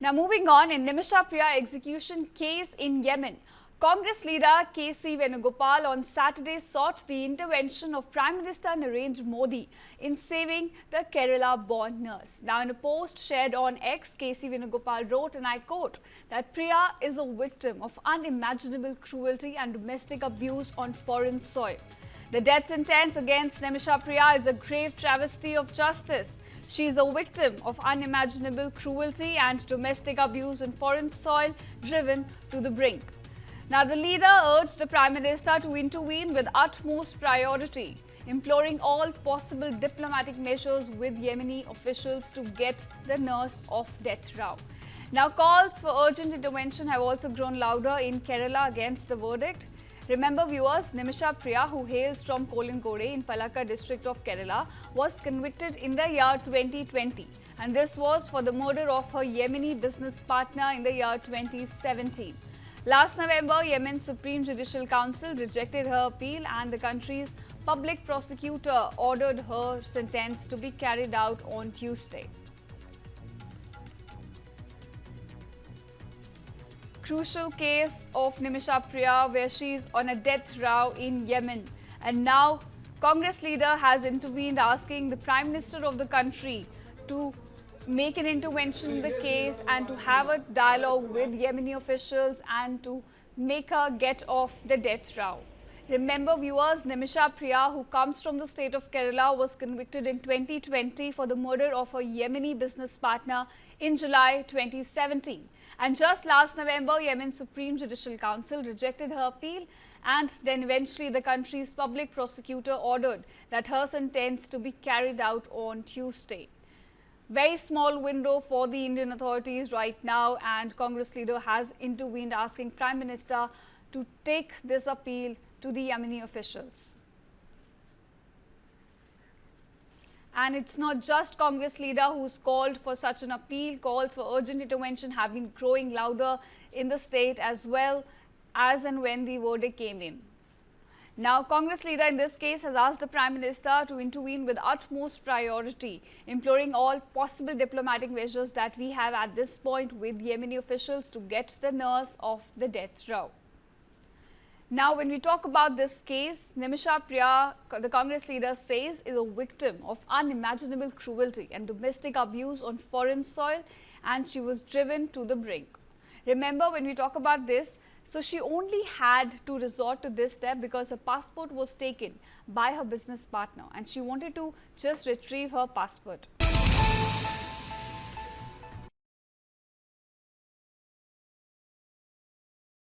Now moving on, in Nimisha Priya execution case in Yemen, Congress leader K.C. Venugopal on Saturday sought the intervention of Prime Minister Narendra Modi in saving the Kerala-born nurse. Now in a post shared on X, K.C. Venugopal wrote, and I quote, that Priya is a victim of unimaginable cruelty and domestic abuse on foreign soil. The death sentence against Nimisha Priya is a grave travesty of justice. She is a victim of unimaginable cruelty and domestic abuse on foreign soil, driven to the brink. Now, the leader urged the Prime Minister to intervene with utmost priority, imploring all possible diplomatic measures with Yemeni officials to get the nurse off death row. Now, calls for urgent intervention have also grown louder in Kerala against the verdict. Remember viewers, Nimisha Priya, who hails from Kolangodu in Palakkad district of Kerala, was convicted in the year 2020, and this was for the murder of her Yemeni business partner in the year 2017. Last November, Yemen's Supreme Judicial Council rejected her appeal and the country's public prosecutor ordered her sentence to be carried out on Tuesday. Crucial case of Nimisha Priya, where she is on a death row in Yemen, and now Congress leader has intervened, asking the Prime Minister of the country to make an intervention in the case and to have a dialogue with Yemeni officials and to make her get off the death row. Remember viewers, Nimisha Priya, who comes from the state of Kerala, was convicted in 2020 for the murder of her Yemeni business partner in July 2017. And just last November, Yemen's Supreme Judicial Council rejected her appeal, and then eventually the country's public prosecutor ordered that her sentence to be carried out on Tuesday. Very small window for the Indian authorities right now, and Congress leader has intervened, asking Prime Minister to take this appeal to the Yemeni officials. And it's not just Congress leader who's called for such an appeal. Calls for urgent intervention have been growing louder in the state as well as and when the verdict came in. Now, Congress leader in this case has asked the Prime Minister to intervene with utmost priority, imploring all possible diplomatic measures that we have at this point with Yemeni officials to get the nurse off the death row. Now, when we talk about this case, Nimisha Priya, the Congress leader says, is a victim of unimaginable cruelty and domestic abuse on foreign soil, and she was driven to the brink. Remember, when we talk about this, so she only had to resort to this step because her passport was taken by her business partner and she wanted to just retrieve her passport.